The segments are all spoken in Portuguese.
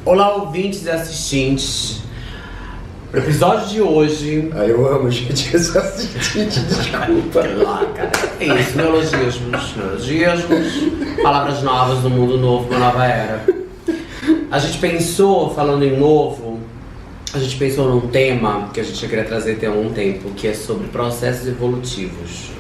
Olá, ouvintes e assistentes. No episódio de hoje... Eu amo, gente, esse assistente, desculpa. Cara, é isso, neologismos, palavras novas no mundo novo, uma nova era. A gente pensou, falando em novo, a gente pensou num tema que a gente queria trazer tem algum tempo, que é sobre processos evolutivos.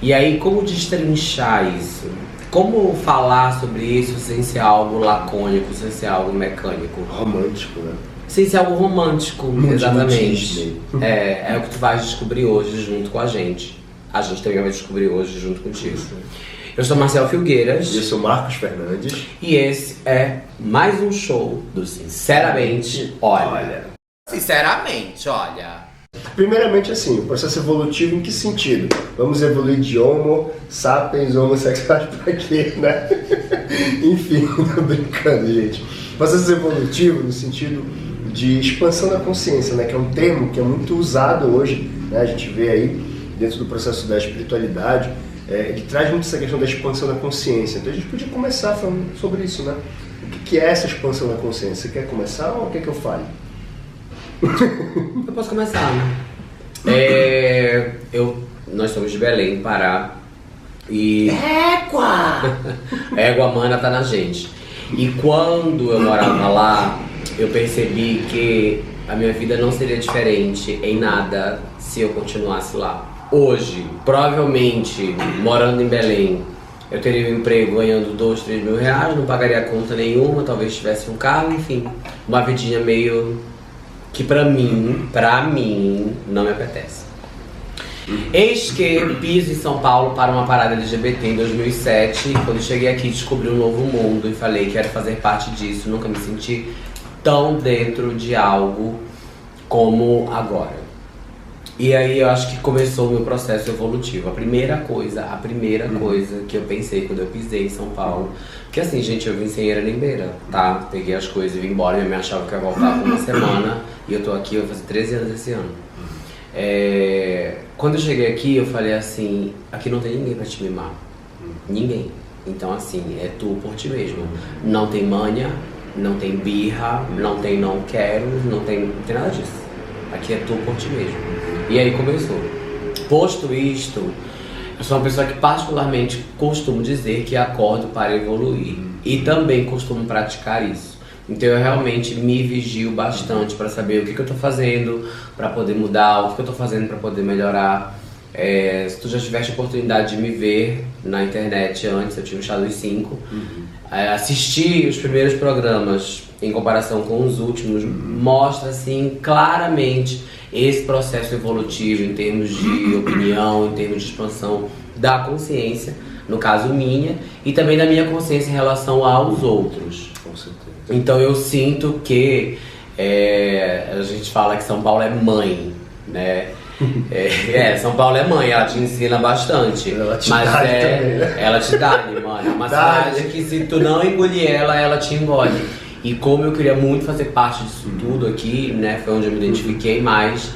E aí, como destrinchar isso? Como falar sobre isso sem ser algo lacônico, sem ser algo mecânico? Romântico, né? Sem ser algo romântico, exatamente. Disney. É o que tu vais descobrir hoje junto com a gente. A gente também vai descobrir hoje junto contigo. Eu sou Marcel Filgueiras. E eu sou Marcos Fernandes. E esse é mais um show do Sinceramente Olha. Sinceramente, olha. Primeiramente, assim, o processo evolutivo em que sentido? Vamos evoluir de homo, sapiens, homossexuais pra quê, né? Enfim, tô brincando, gente. O processo evolutivo no sentido de expansão da consciência, né? Que é um termo que é muito usado hoje, né? A gente vê aí, dentro do processo da espiritualidade, ele traz muito essa questão da expansão da consciência. Então a gente podia começar falando sobre isso, né? O que é essa expansão da consciência? Você quer começar ou quer que eu fale? Eu posso começar, né? Nós somos de Belém, Pará. E... Égua! Égua mana tá na gente. E quando eu morava lá, eu percebi que a minha vida não seria diferente em nada se eu continuasse lá. Hoje, provavelmente, morando em Belém, eu teria um emprego ganhando 2, 3 mil reais, não pagaria conta nenhuma, talvez tivesse um carro, enfim. Uma vidinha meio... que pra mim, não me apetece. Eis que piso em São Paulo para uma parada LGBT em 2007. Quando eu cheguei aqui, descobri um novo mundo e falei que quero fazer parte disso. Nunca me senti tão dentro de algo como agora. E aí eu acho que começou o meu processo evolutivo. A primeira coisa que eu pensei quando eu pisei em São Paulo, porque assim, gente, eu vim sem Eranimbeira, tá? Peguei as coisas e vim embora, minha mãe achava que eu ia voltar por uma semana, e eu tô aqui, eu vou fazer 13 anos esse ano. Quando eu cheguei aqui, eu falei assim, aqui não tem ninguém pra te mimar. Ninguém. Então assim, é tu por ti mesmo. Não tem manha, não tem birra, não tem não quero, não tem nada disso. Aqui é tu por ti mesmo. E aí começou. Posto isto, eu sou uma pessoa que particularmente costumo dizer que acordo para evoluir. E também costumo praticar isso. Então eu realmente me vigio bastante para saber o que eu tô fazendo para poder mudar, o que eu tô fazendo para poder melhorar. Se tu já tiveste a oportunidade de me ver na internet antes, eu tinha um dos 5. Assistir os primeiros programas em comparação com os últimos mostra assim claramente esse processo evolutivo em termos de opinião, em termos de expansão da consciência, no caso minha, e também da minha consciência em relação aos outros. Com certeza. Então eu sinto que a gente fala que São Paulo é mãe, né? São Paulo é mãe, ela te ensina bastante. Ela te mas dá também, né? ela te dá, mano. É uma cidade que se tu não engolir ela te engole. E como eu queria muito fazer parte disso tudo aqui, né? Foi onde eu me identifiquei mais.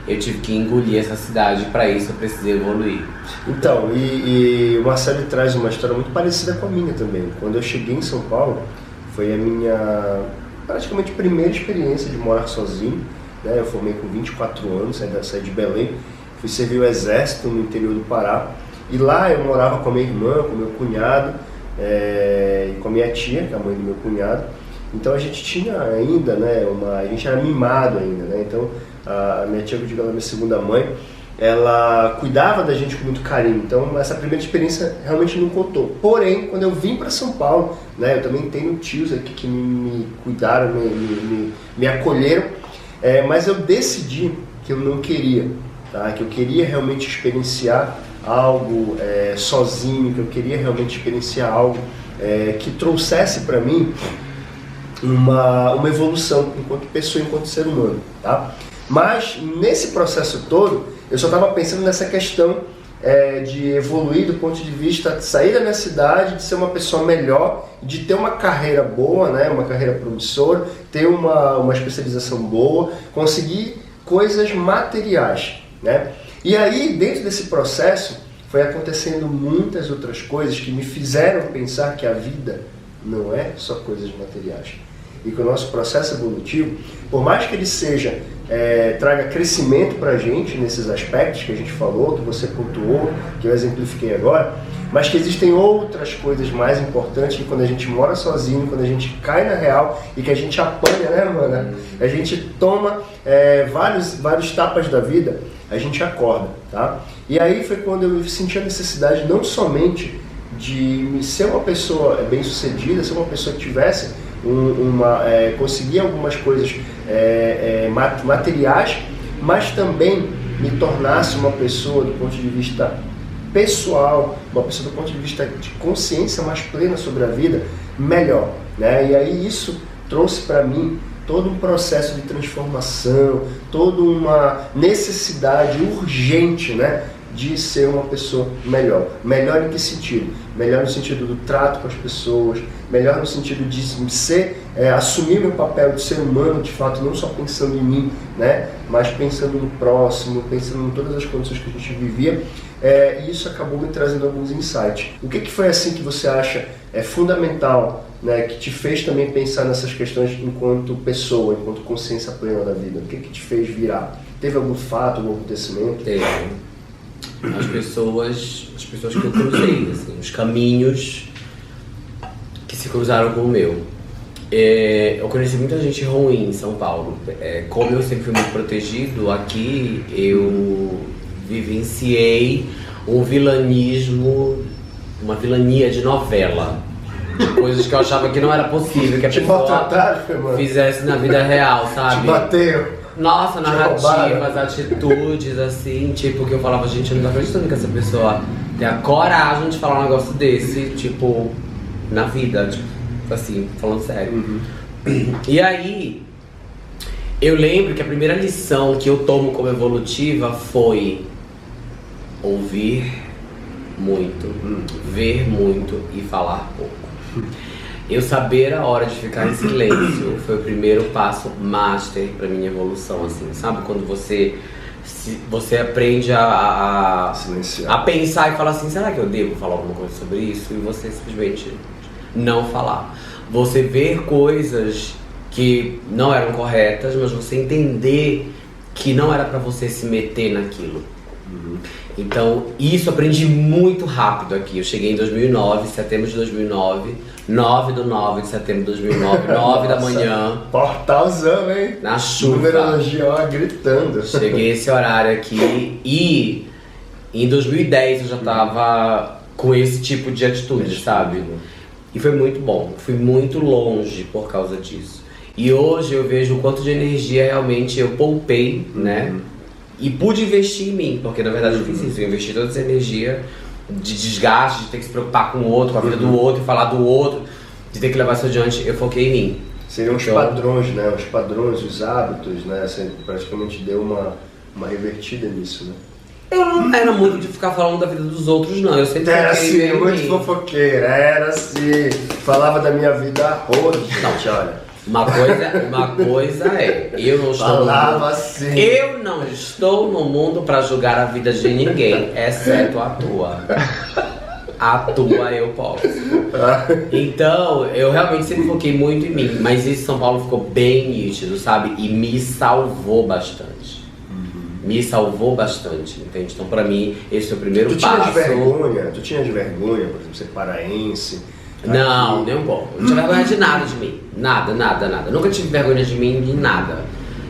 Eu tive que engolir essa cidade, para isso eu precisei evoluir. Então, e o Marcelo traz uma história muito parecida com a minha também. Quando eu cheguei em São Paulo, foi a minha praticamente primeira experiência de morar sozinho, né? Eu formei com 24 anos, saí de Belém, fui servir o exército no interior do Pará. E lá eu morava com a minha irmã, com o meu cunhado, e com a minha tia, que é a mãe do meu cunhado. Então a gente tinha ainda, né, a gente era mimado ainda, né? Então a minha tia, que eu digo, ela é minha segunda mãe, ela cuidava da gente com muito carinho. Então essa primeira experiência realmente não contou. Porém, quando eu vim para São Paulo, né, eu também tenho tios aqui que me cuidaram, me acolheram, mas eu decidi que eu não queria, tá? Que eu queria realmente experienciar algo sozinho, que eu queria realmente experienciar algo que trouxesse para mim uma evolução enquanto pessoa, enquanto ser humano, tá? Mas nesse processo todo, eu só estava pensando nessa questão de evoluir do ponto de vista de sair da minha cidade, de ser uma pessoa melhor, de ter uma carreira boa, né? Uma carreira promissora, ter uma especialização boa, conseguir coisas materiais, né? E aí, dentro desse processo, foi acontecendo muitas outras coisas que me fizeram pensar que a vida não é só coisas materiais. e que o nosso processo evolutivo, por mais que ele seja, traga crescimento para a gente nesses aspectos que a gente falou, que você pontuou, que eu exemplifiquei agora, mas que existem outras coisas mais importantes que quando a gente mora sozinho, quando a gente cai na real e que a gente apanha, né, mano? A gente toma vários tapas da vida, a gente acorda, tá? E aí foi quando eu senti a necessidade não somente de ser uma pessoa bem-sucedida, ser uma pessoa que tivesse conseguir algumas coisas materiais, mas também me tornasse uma pessoa do ponto de vista pessoal, uma pessoa do ponto de vista de consciência mais plena sobre a vida, melhor, né? E aí isso trouxe para mim todo um processo de transformação, toda uma necessidade urgente, né, de ser uma pessoa melhor. Melhor em que sentido? Melhor no sentido do trato com as pessoas, melhor no sentido de assumir meu papel de ser humano, de fato, não só pensando em mim, né, mas pensando no próximo, pensando em todas as condições que a gente vivia. E isso acabou me trazendo alguns insights. O que foi assim que você acha fundamental, né, que te fez também pensar nessas questões enquanto pessoa, enquanto consciência plena da vida? O que te fez virar? Teve algum fato, algum acontecimento? Teve. As pessoas que eu cruzei, assim, os caminhos que se cruzaram com o meu. Eu conheci muita gente ruim em São Paulo. Como eu sempre fui muito protegido, aqui eu vivenciei um vilanismo, uma vilania de novela. De coisas que eu achava que não era possível que a pessoa fizesse na vida real, sabe? Te bateu. Nossa, narrativas, atitudes, assim, tipo, que eu falava, gente, eu não tô acreditando que essa pessoa tem a coragem de falar um negócio desse, tipo, na vida, tipo, assim, falando sério. Uhum. E aí, eu lembro que a primeira lição que eu tomo como evolutiva foi ouvir muito, ver muito e falar pouco. Eu saber a hora de ficar em silêncio foi o primeiro passo master pra minha evolução, assim, sabe? Quando você aprende a pensar e falar assim, será que eu devo falar alguma coisa sobre isso? E você simplesmente não falar. Você ver coisas que não eram corretas, mas você entender que não era pra você se meter naquilo. Então, isso eu aprendi muito rápido aqui. Eu cheguei em 2009, setembro de 2009, 9 de setembro de 2009, 9 da manhã. Portalzão, hein? Na chuva. Numerologia, ó, gritando. Cheguei esse horário aqui e em 2010 eu já tava com esse tipo de atitude, sabe? E foi muito bom. Fui muito longe por causa disso. E hoje eu vejo o quanto de energia realmente eu poupei, né? E pude investir em mim, porque na verdade eu fiz isso, eu investi toda essa energia de desgaste, de ter que se preocupar com o outro, com a vida do outro, falar do outro, de ter que levar isso adiante, eu foquei em mim. Seriam os padrões, né? Os padrões, os hábitos, né? Você praticamente deu uma revertida nisso, né? Eu não era muito de ficar falando da vida dos outros, não. Eu sempre era assim, muito fofoqueira, era assim. Falava da minha vida a rodo, gente, olha. Uma coisa é, eu não estou no mundo para julgar a vida de ninguém, exceto a tua. A tua eu posso. Então, eu realmente sempre foquei muito em mim, mas isso em São Paulo ficou bem nítido, sabe? E me salvou bastante. Me salvou bastante, entende? Então, pra mim, esse é o primeiro passo. Tu tinha de vergonha, por exemplo, ser paraense? Não, nem um pouco. Não tinha vergonha de nada de mim. Nada. Nunca tive vergonha de mim de nada.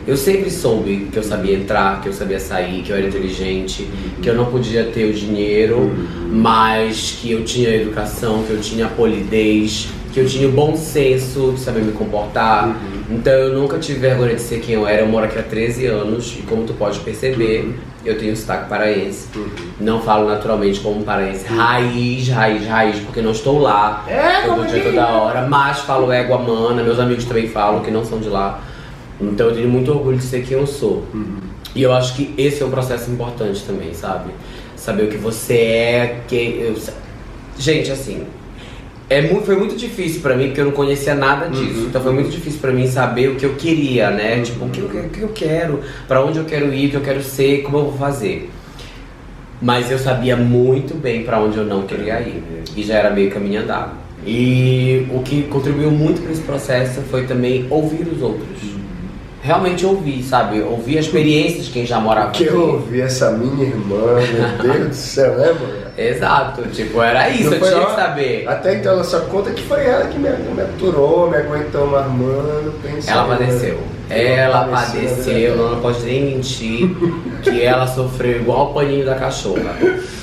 Eu sempre soube que eu sabia entrar, que eu sabia sair, que eu era inteligente, que eu não podia ter o dinheiro, mas que eu tinha educação, que eu tinha polidez, que eu tinha o bom senso de saber me comportar. Então eu nunca tive vergonha de ser quem eu era. Eu moro aqui há 13 anos e como tu pode perceber, eu tenho sotaque paraense. Não falo naturalmente como paraense raiz, porque não estou lá todo dia, toda hora. Mas falo égua mana, meus amigos também falam que não são de lá. Então eu tenho muito orgulho de ser quem eu sou. E eu acho que esse é um processo importante também, sabe? Saber o que você é, Gente, assim, foi muito difícil pra mim, porque eu não conhecia nada disso. Então foi muito difícil pra mim saber o que eu queria, né? Tipo, o que eu quero, pra onde eu quero ir, o que eu quero ser, como eu vou fazer. Mas eu sabia muito bem pra onde eu não queria ir. E já era meio caminho andado. E o que contribuiu muito para esse processo foi também ouvir os outros. Realmente ouvir, sabe? Ouvir a experiência de quem já morava aqui. Que eu ouvi essa minha irmã, meu Deus do céu, né, mano? Exato, tipo, era isso, eu tinha que saber. Até então ela só conta que foi ela que me aturou, me aguentou, mas mano, pensei. Ela padeceu. Ela padeceu, não pode nem mentir que ela sofreu igual o paninho da cachorra.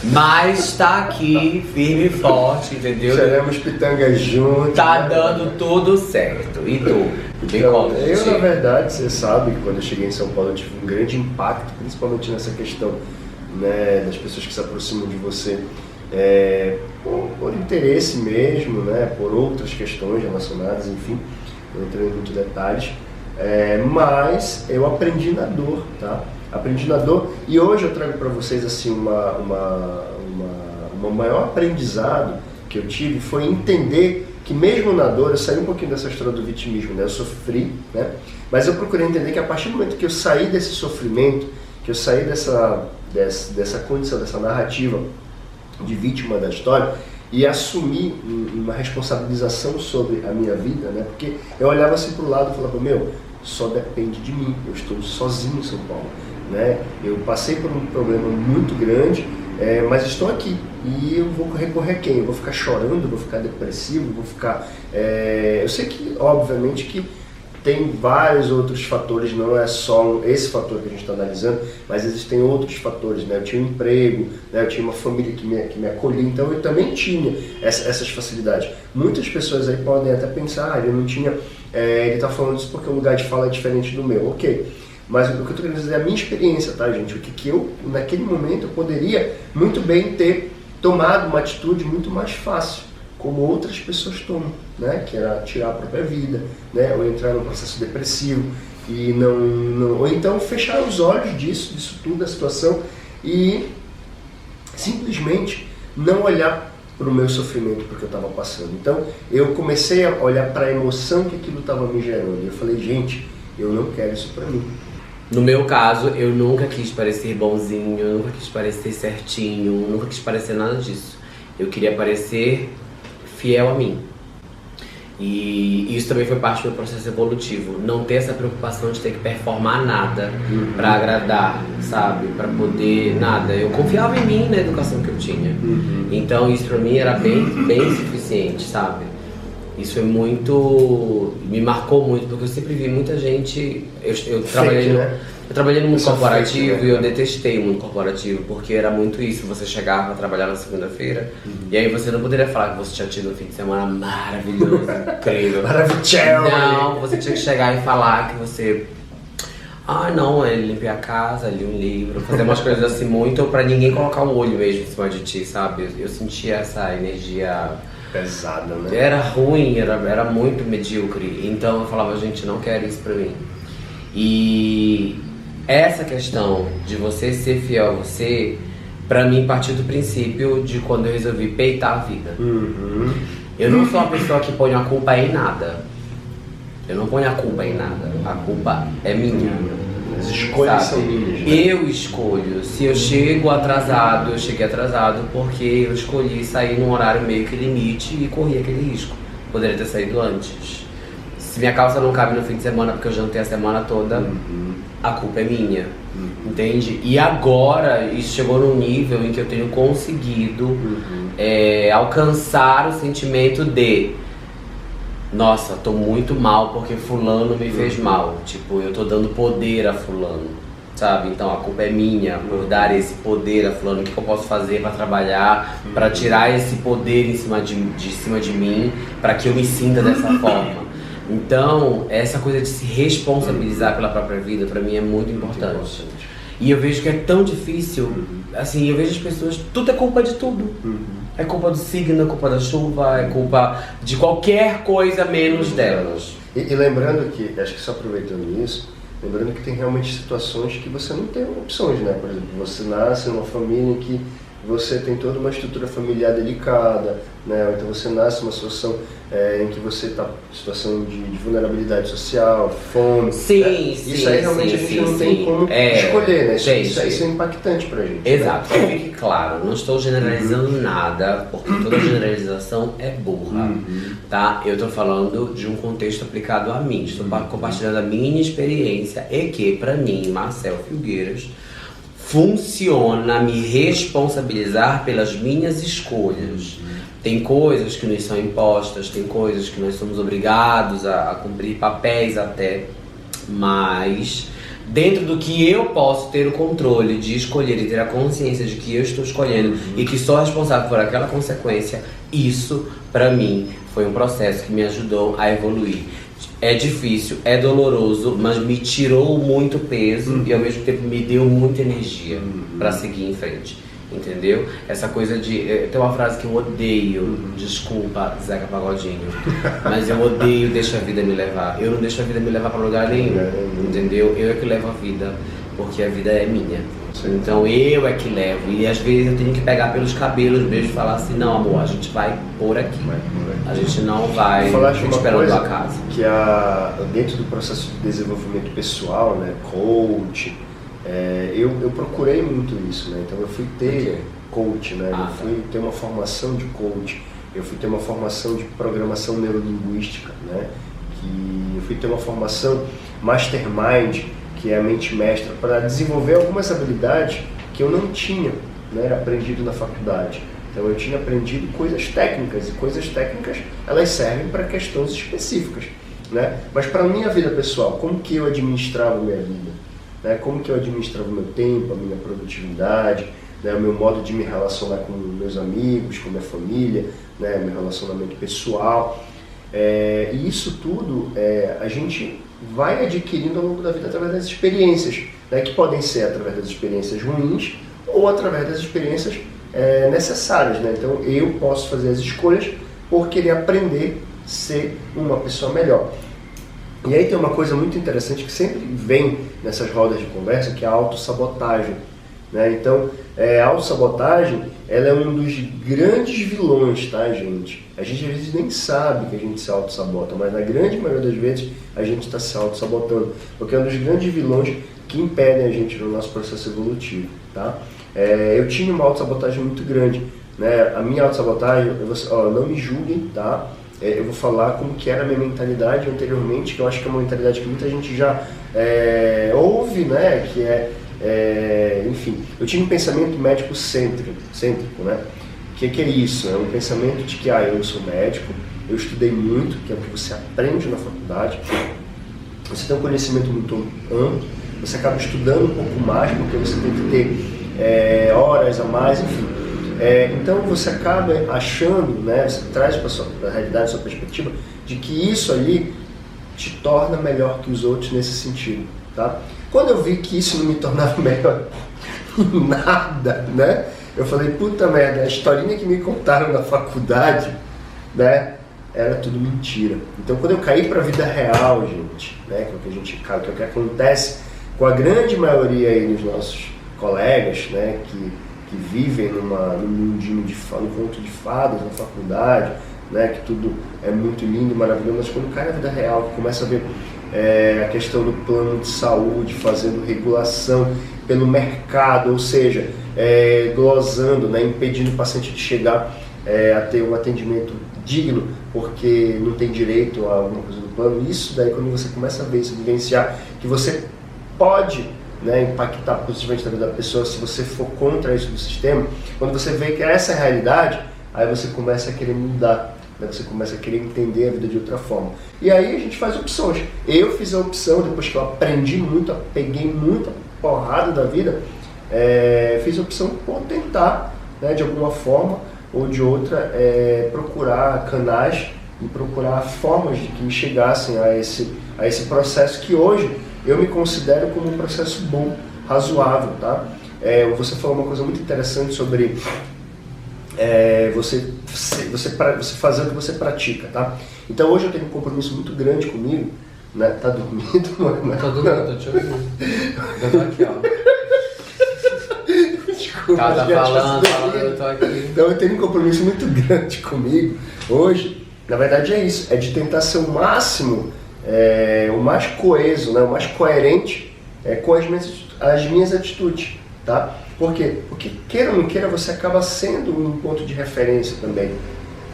Mas tá aqui, firme e forte, entendeu? Seremos pitangas juntos. Tá dando tudo certo. E tu? Então, eu, na verdade, você sabe que quando eu cheguei em São Paulo eu tive um grande impacto, principalmente nessa questão, né, das pessoas que se aproximam de você por interesse mesmo, né, por outras questões relacionadas, enfim, não entrei em muitos detalhes, mas eu aprendi na dor, tá? Aprendi na dor e hoje eu trago para vocês assim uma maior aprendizado que eu tive foi entender que mesmo na dor, eu saí um pouquinho dessa história do vitimismo, né? Eu sofri, né? Mas eu procurei entender que a partir do momento que eu saí desse sofrimento, que eu saí dessa condição, dessa narrativa de vítima da história e assumi uma responsabilização sobre a minha vida, né? Porque eu olhava assim pro lado e falava, meu, só depende de mim, eu estou sozinho em São Paulo, né? Eu passei por um problema muito grande, mas estou aqui e eu vou recorrer a quem? Eu vou ficar chorando, vou ficar depressivo, vou ficar... eu sei que, obviamente, que tem vários outros fatores, não é só esse fator que a gente está analisando, mas existem outros fatores, né? Eu tinha um emprego, né? Eu tinha uma família que me acolhia, então eu também tinha essas facilidades. Muitas pessoas aí podem até pensar, ele não tinha... ele está falando isso porque o lugar de fala é diferente do meu, ok. Mas o que eu estou querendo dizer é a minha experiência, tá, gente? O que eu, naquele momento, eu poderia muito bem ter tomado uma atitude muito mais fácil, como outras pessoas tomam, né? Que era tirar a própria vida, né? Ou entrar num processo depressivo e ou então fechar os olhos disso tudo, da situação e simplesmente não olhar para o meu sofrimento, porque eu estava passando. Então, eu comecei a olhar para a emoção que aquilo estava me gerando. Eu falei, gente, eu não quero isso para mim. No meu caso, eu nunca quis parecer bonzinho, eu nunca quis parecer certinho, nunca quis parecer nada disso. Eu queria parecer fiel a mim. E isso também foi parte do meu processo evolutivo. Não ter essa preocupação de ter que performar nada pra agradar, sabe? Pra poder nada. Eu confiava em mim, na educação que eu tinha. Então isso pra mim era bem suficiente, sabe? Isso foi muito... me marcou muito, porque eu sempre vi muita gente... Eu trabalhei no mundo corporativo e eu detestei o mundo corporativo, porque era muito isso, você chegava a trabalhar na segunda-feira e aí você não poderia falar que você tinha tido um fim de semana maravilhoso, incrível. Maravilhoso! Não, você tinha que chegar e falar que você... não, limpei a casa, li um livro, fazer umas coisas assim muito pra ninguém colocar um olho mesmo em cima de ti, sabe? Eu sentia essa energia... pesada, né? Era ruim, era muito medíocre. Então eu falava, gente, não quero isso pra mim. E essa questão de você ser fiel a você, pra mim partiu do princípio de quando eu resolvi peitar a vida. Eu não sou uma pessoa que põe a culpa em nada. Eu não ponho a culpa em nada. A culpa é minha. As escolhas são minhas, né? Eu escolho. Se eu chego atrasado, eu cheguei atrasado porque eu escolhi sair num horário meio que limite e corri aquele risco. Poderia ter saído antes. Se minha calça não cabe no fim de semana porque eu jantei a semana toda, a culpa é minha. Entende? E agora isso chegou num nível em que eu tenho conseguido alcançar o sentimento de... nossa, tô muito mal porque fulano me fez mal. Tipo, eu tô dando poder a fulano, sabe? Então a culpa é minha por dar esse poder a fulano. O que eu posso fazer pra trabalhar, pra tirar esse poder em cima de mim, pra que eu me sinta dessa forma. Então, essa coisa de se responsabilizar pela própria vida, pra mim é muito importante. E eu vejo que é tão difícil, assim, eu vejo as pessoas, tudo é culpa de tudo. É culpa do signo, é culpa da chuva, é culpa de qualquer coisa menos delas. E lembrando que, acho que só aproveitando isso, lembrando que tem realmente situações que você não tem opções, né? Por exemplo, você nasce numa família em que você tem toda uma estrutura familiar delicada, né? Então você nasce numa situação em que você está em situação de vulnerabilidade social, fome. Sim, né? sim. Isso aí realmente a gente não tem como escolher, né? Isso é impactante pra gente. Exato, que fique claro, não estou generalizando nada, porque toda generalização é burra, tá? Eu estou falando de um contexto aplicado a mim, estou compartilhando a minha experiência e que, pra mim, Marcel Filgueiras, funciona me responsabilizar pelas minhas escolhas. Tem coisas que nos são impostas, tem coisas que nós somos obrigados a cumprir papéis até, mas dentro do que eu posso ter o controle de escolher e ter a consciência de que eu estou escolhendo e que sou responsável por aquela consequência, isso, pra mim, foi um processo que me ajudou a evoluir. É difícil, é doloroso, mas me tirou muito peso e ao mesmo tempo me deu muita energia pra seguir em frente. Entendeu? Essa coisa de... Tem uma frase que eu odeio, desculpa, Zeca Pagodinho, mas eu odeio deixa a vida me levar. Eu não deixo a vida me levar pra lugar nenhum, entendeu? Eu é que levo a vida, porque a vida é minha. Então eu é que levo. E às vezes eu tenho que pegar pelos cabelos mesmo e falar assim, não amor, a gente vai por aqui. A gente não vai esperando a casa. Que dentro do processo de desenvolvimento pessoal, né, coach... eu procurei muito isso, né? Então eu fui ter coach, né? Eu fui ter uma formação de coach, eu fui ter uma formação de programação neurolinguística, né? Eu fui ter uma formação mastermind, que é a mente mestra, para desenvolver algumas habilidades que eu não tinha, né, aprendido na faculdade. Então eu tinha aprendido coisas técnicas, e coisas técnicas elas servem para questões específicas, né? Mas para a minha vida pessoal, como que eu administrava a minha vida? Como que eu administrava o meu tempo, a minha produtividade, né, o meu modo de me relacionar com meus amigos, com minha família, né, meu relacionamento pessoal. E isso tudo a gente vai adquirindo ao longo da vida através das experiências, né, que podem ser através das experiências ruins ou através das experiências necessárias. Né? Então eu posso fazer as escolhas por querer aprender a ser uma pessoa melhor. E aí tem uma coisa muito interessante que sempre vem nessas rodas de conversa, que é a autossabotagem, né? Então, a autossabotagem, ela é um dos grandes vilões, tá, gente? A gente às vezes nem sabe que a gente se autossabota, mas na grande maioria das vezes a gente está se autossabotando, porque é um dos grandes vilões que impedem a gente no nosso processo evolutivo, tá? Eu tinha uma autossabotagem muito grande, né? A minha autossabotagem, não me julguem, tá? Eu vou falar como que era a minha mentalidade anteriormente, que eu acho que é uma mentalidade que muita gente já ouve, né? Que enfim, eu tinha um pensamento médico-cêntrico, né? O que é isso? É um pensamento de que eu sou médico, eu estudei muito, que é o que você aprende na faculdade, você tem um conhecimento muito amplo, você acaba estudando um pouco mais, porque você tem que ter horas a mais, enfim. Então você acaba achando, né, você traz para a realidade, a sua perspectiva, de que isso ali te torna melhor que os outros nesse sentido, tá? Quando eu vi que isso não me tornava melhor em nada, né, eu falei, puta merda, a historinha que me contaram na faculdade, né, era tudo mentira. Então quando eu caí para a vida real, gente, né, que é o que acontece com a grande maioria aí dos nossos colegas, né, que vivem num mundinho no conto de fadas, na faculdade, né, que tudo é muito lindo, maravilhoso, mas quando cai na vida real, que começa a ver a questão do plano de saúde, fazendo regulação pelo mercado, ou seja, glosando, né, impedindo o paciente de chegar a ter um atendimento digno, porque não tem direito a alguma coisa do plano. Isso daí, quando você começa a ver isso, vivenciar, que você pode, né, impactar positivamente na vida da pessoa se você for contra isso do sistema, quando você vê que essa é a realidade, aí você começa a querer mudar, né, você começa a querer entender a vida de outra forma. E aí a gente faz opções. Eu fiz a opção, depois que eu aprendi muito, peguei muita porrada da vida, fiz a opção por tentar, né, de alguma forma ou de outra, procurar canais e procurar formas de que me chegassem a esse processo que hoje eu me considero como um processo bom, razoável, tá? Você falou uma coisa muito interessante sobre você fazer o que você pratica, tá? Então hoje eu tenho um compromisso muito grande comigo, né? Tá dormindo, mano? Tô dormindo, tô te ouvindo. Eu tô aqui, ó. Tá falando, eu tô aqui. Então eu tenho um compromisso muito grande comigo. Hoje, na verdade é isso, é de tentar ser o máximo, o mais coeso, né, o mais coerente com as minhas atitudes, tá? Por quê? Porque queira ou não queira, você acaba sendo um ponto de referência também,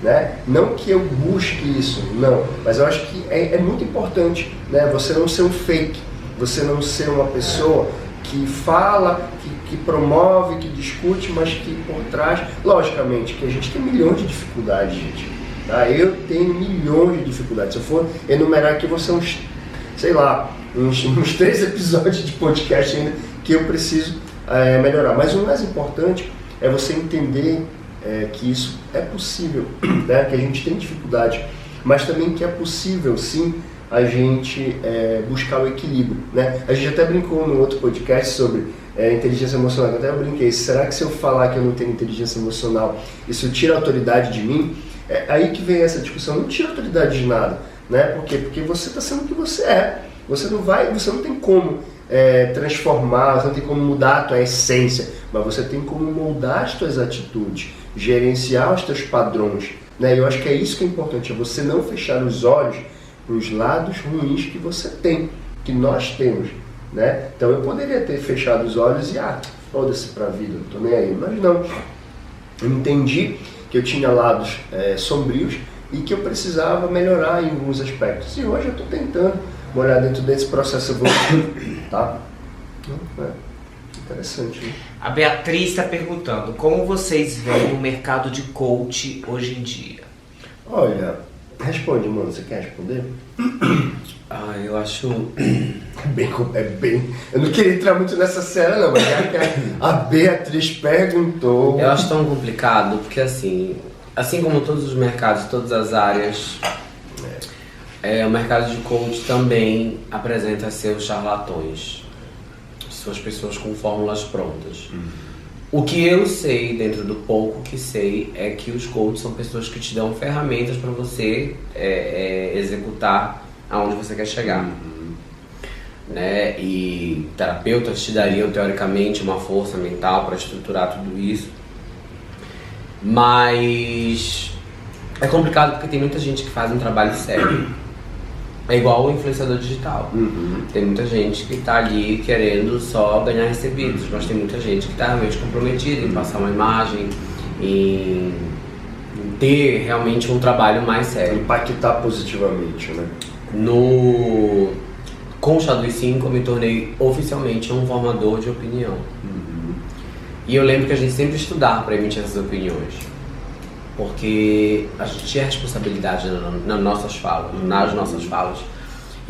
né? Não que eu busque isso, não, mas eu acho que é muito importante, né? Você não ser um fake, você não ser uma pessoa que fala, que promove, que discute, mas que por trás, logicamente, que a gente tem milhões de dificuldades, gente. Tá? Eu tenho milhões de dificuldades. Se eu for enumerar aqui, vão ser uns 3 episódios de podcast ainda que eu preciso melhorar. Mas o mais importante é você entender que isso é possível, né? Que a gente tem dificuldade, mas também que é possível, sim, a gente buscar o equilíbrio, né? A gente até brincou no outro podcast sobre inteligência emocional. Até eu brinquei, será que se eu falar que eu não tenho inteligência emocional, isso tira a autoridade de mim? É aí que vem essa discussão. Não tira a autoridade de nada, né? Por quê? Porque você está sendo o que você é. Você não tem como transformar, você não tem como mudar a tua essência, mas você tem como moldar as tuas atitudes, gerenciar os teus padrões, né? E eu acho que é isso que é importante, é você não fechar os olhos para os lados ruins que você tem, que nós temos, né? Então eu poderia ter fechado os olhos e foda-se pra vida, não tô nem aí, mas não. Eu entendi que eu tinha lados sombrios e que eu precisava melhorar em alguns aspectos. E hoje eu estou tentando molhar dentro desse processo evolutivo, tá? Interessante, né? A Beatriz está perguntando, como vocês veem o mercado de coach hoje em dia? Olha, responde, mano, você quer responder? Eu acho... É bem... Eu não queria entrar muito nessa série não, mas já que a Beatriz perguntou... Eu acho tão complicado, porque assim como todos os mercados, todas as áreas, o mercado de coach também apresenta seus charlatões. São as pessoas com fórmulas prontas. O que eu sei, dentro do pouco que sei, é que os coaches são pessoas que te dão ferramentas para você executar aonde você quer chegar. Né? E terapeutas te dariam, teoricamente, uma força mental para estruturar tudo isso. Mas é complicado porque tem muita gente que faz um trabalho sério. É igual o influenciador digital. Tem muita gente que está ali querendo só ganhar recebidos, mas tem muita gente que está realmente comprometida em passar uma imagem, em ter realmente um trabalho mais sério. Impactar positivamente, né? Com o Chá dos 5 eu me tornei oficialmente um formador de opinião. E eu lembro que a gente sempre estudava para emitir essas opiniões, porque a gente tinha responsabilidade nas nossas falas.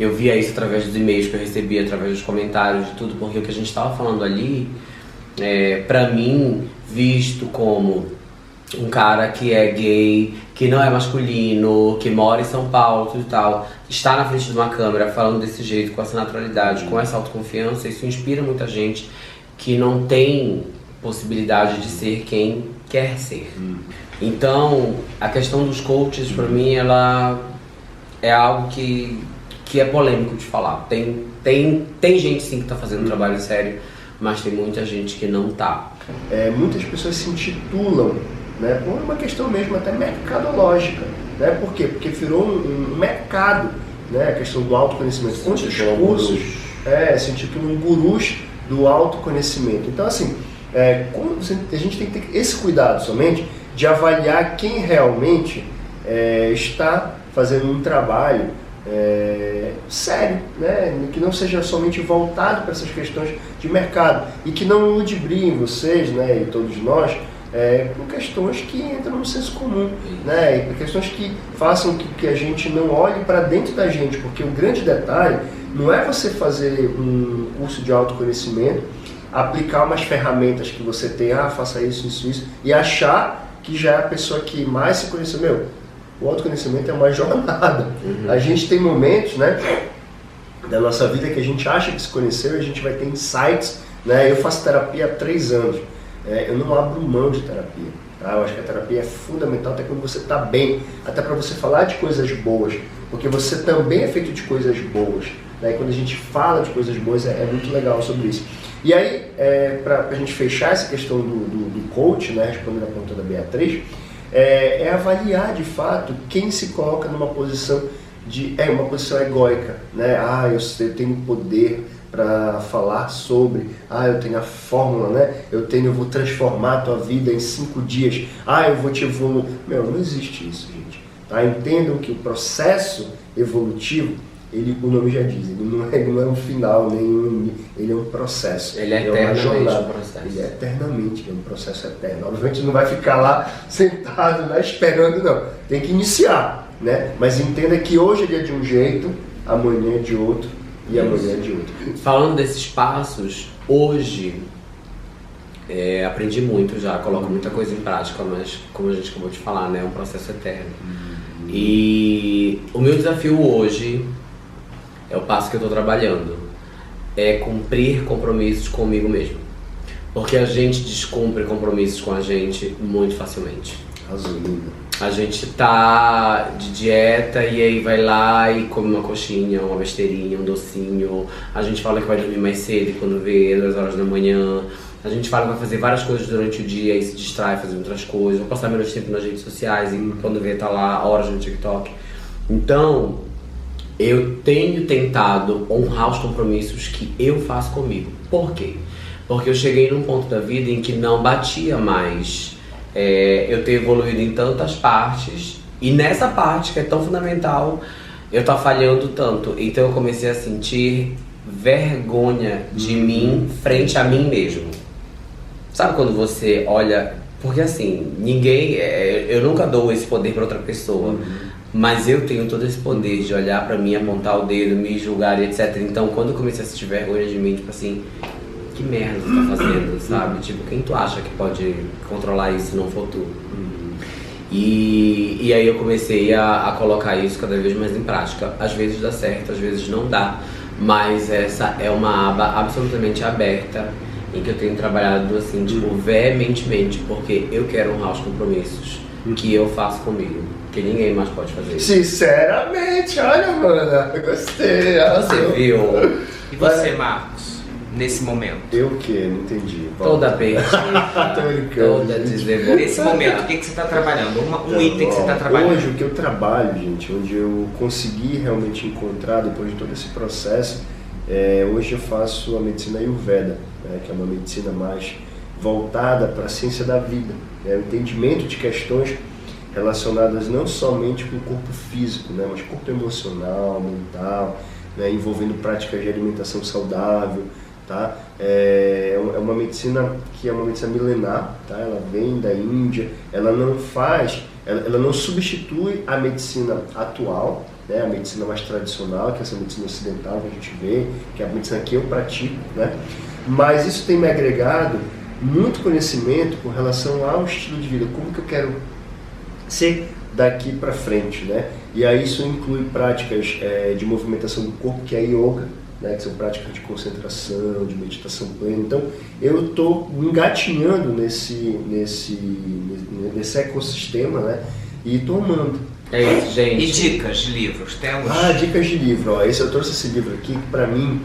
Eu via isso através dos e-mails que eu recebia, através dos comentários, de tudo, porque o que a gente estava falando ali, para mim, visto como um cara que é gay, que não é masculino, que mora em São Paulo, tudo e tal, está na frente de uma câmera falando desse jeito, com essa naturalidade, com essa autoconfiança, isso inspira muita gente que não tem possibilidade de ser quem quer ser. Então, a questão dos coaches, para mim, ela é algo que é polêmico de falar. Tem gente sim que está fazendo um trabalho sério, mas tem muita gente que não está. Muitas pessoas se intitulam, né, por uma questão mesmo até mercadológica, né? Por quê? Porque virou um mercado, né? A questão do autoconhecimento. Quantos cursos se intitulam gurus do autoconhecimento? Então, assim, a gente tem que ter esse cuidado somente de avaliar quem realmente está fazendo um trabalho sério, né? Que não seja somente voltado para essas questões de mercado e que não ludibriem vocês, né, e todos nós, com questões que entram no senso comum, né? E questões que façam que a gente não olhe para dentro da gente, porque o grande detalhe não é você fazer um curso de autoconhecimento, aplicar umas ferramentas que você tem, faça isso, e achar que já é a pessoa que mais se conheceu. O autoconhecimento é uma jornada. A gente tem momentos, né, da nossa vida que a gente acha que se conheceu e a gente vai ter insights, né? Eu faço terapia há 3 anos. Eu não abro mão de terapia. Tá? Eu acho que a terapia é fundamental até quando você está bem, até para você falar de coisas boas, porque você também é feito de coisas boas. né? E quando a gente fala de coisas boas, é muito legal sobre isso. E aí, para a gente fechar essa questão do coach, né, respondendo a pergunta da Beatriz, é avaliar de fato quem se coloca numa posição uma posição egóica, né? Eu tenho poder para falar sobre, eu tenho a fórmula, né? Eu vou transformar a tua vida em 5 dias, eu vou te evoluir. Não existe isso, gente. Tá? Entendam que o processo evolutivo, o nome já diz, ele não é um final, ele é um processo. Ele é eternamente um processo. Ele é eternamente, é um processo eterno. Obviamente não vai ficar lá sentado, né, esperando, não. Tem que iniciar, né? Mas entenda que hoje ele é de um jeito, amanhã é de outro e amanhã é de outro. Falando desses passos, hoje aprendi muito já, coloco muita coisa em prática, mas como a gente acabou de falar, né, é um processo eterno. E o meu desafio hoje é o passo que eu estou trabalhando, é cumprir compromissos comigo mesmo. Porque a gente descumpre compromissos com a gente muito facilmente. A gente tá de dieta e aí vai lá e come uma coxinha, uma besteirinha, um docinho. A gente fala que vai dormir mais cedo e quando vê 2 horas da manhã. A gente fala que vai fazer várias coisas durante o dia e se distrai fazendo outras coisas. Vou passar menos tempo nas redes sociais e quando vê tá lá horas no TikTok. Então, eu tenho tentado honrar os compromissos que eu faço comigo. Por quê? Porque eu cheguei num ponto da vida em que não batia mais eu ter evoluído em tantas partes, e nessa parte que é tão fundamental, eu tô falhando tanto. Então eu comecei a sentir vergonha de mim frente a mim mesmo. Sabe quando você olha... Porque assim, eu nunca dou esse poder pra outra pessoa. Mas eu tenho todo esse poder de olhar pra mim, apontar o dedo, me julgar e etc. Então, quando eu comecei a sentir vergonha de mim, tipo assim, que merda você tá fazendo, sabe? Tipo, quem tu acha que pode controlar isso no futuro? E aí eu comecei a colocar isso cada vez mais em prática. Às vezes dá certo, às vezes não dá. Mas essa é uma aba absolutamente aberta em que eu tenho trabalhado assim, tipo, veementemente, porque eu quero honrar os compromissos que eu faço comigo, que ninguém mais pode fazer. Sinceramente, olha, mano, gostei. Você viu? E você, Marcos, nesse momento? Eu o quê? Não entendi. Toda perdida, Tô brincando. toda desvergonhada. Nesse momento, o que você está trabalhando? Um item que você está trabalhando? Hoje, o que eu trabalho, gente, onde eu consegui realmente encontrar, depois de todo esse processo, hoje eu faço a medicina Ayurveda, né, que é uma medicina mais voltada para a ciência da vida, o entendimento de questões relacionadas não somente com o corpo físico, né, mas corpo emocional, mental, né, envolvendo práticas de alimentação saudável, tá? É uma medicina que é uma medicina milenar, tá? Ela vem da Índia, ela não substitui a medicina atual, né, a medicina mais tradicional, que é essa medicina ocidental que a gente vê, que é a medicina que eu pratico, né? Mas isso tem me agregado muito conhecimento com relação ao estilo de vida, como que eu quero ser daqui para frente, né? E aí isso inclui práticas de movimentação do corpo, que é a yoga, né? Que são práticas de concentração, de meditação plena. Então eu estou engatinhando nesse ecossistema, né? E estou amando. É isso, gente. E dicas de livros? Temos? Dicas de livro. Eu trouxe esse livro aqui que pra mim...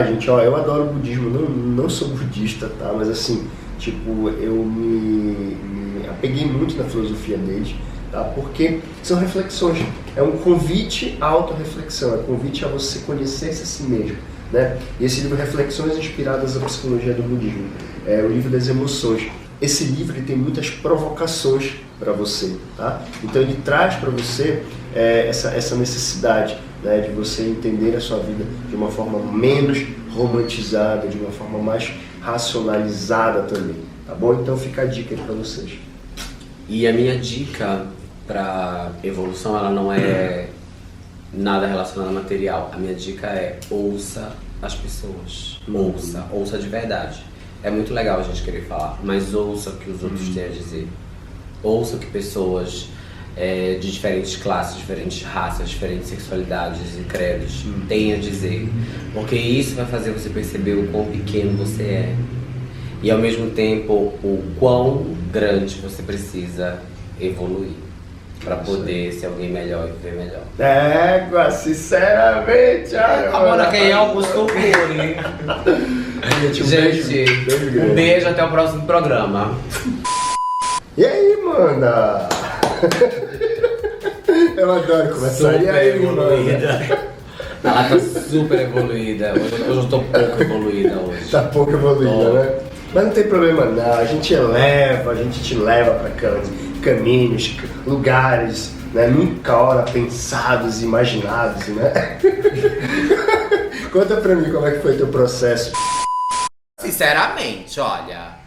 gente, eu adoro o budismo. Não sou budista, tá? Mas assim, tipo, eu me apeguei muito na filosofia deles, tá? Porque são reflexões. É um convite à autorreflexão. É um convite a você conhecer-se a si mesmo, né? E esse livro, Reflexões Inspiradas na Psicologia do Budismo, é o livro das emoções. Esse livro ele tem muitas provocações para você, tá? Então ele traz para você essa necessidade, né, de você entender a sua vida de uma forma menos romantizada, de uma forma mais racionalizada também, tá bom? Então fica a dica aí para vocês. E a minha dica para evolução, ela não é nada relacionado ao material. A minha dica é ouça as pessoas, ouça de verdade. É muito legal a gente querer falar, mas ouça o que os outros têm a dizer. Ouça o que pessoas de diferentes classes, diferentes raças, diferentes sexualidades e credos têm a dizer. Porque isso vai fazer você perceber o quão pequeno você é. E ao mesmo tempo, o quão grande você precisa evoluir. pra poder ser alguém melhor e viver melhor. Sinceramente, olha. Agora quem é o Buscocuri? Gente, um beijo, até o próximo programa. E aí, mana? Eu adoro conversar. E aí, mana? Ela tá super evoluída. Hoje eu tô pouco evoluída hoje. Tá pouco evoluída, né? Mas não tem problema não, a gente te leva pra caminhos, lugares, né? Nunca ora pensados, imaginados, né? Conta pra mim como é que foi teu processo. Sinceramente, olha,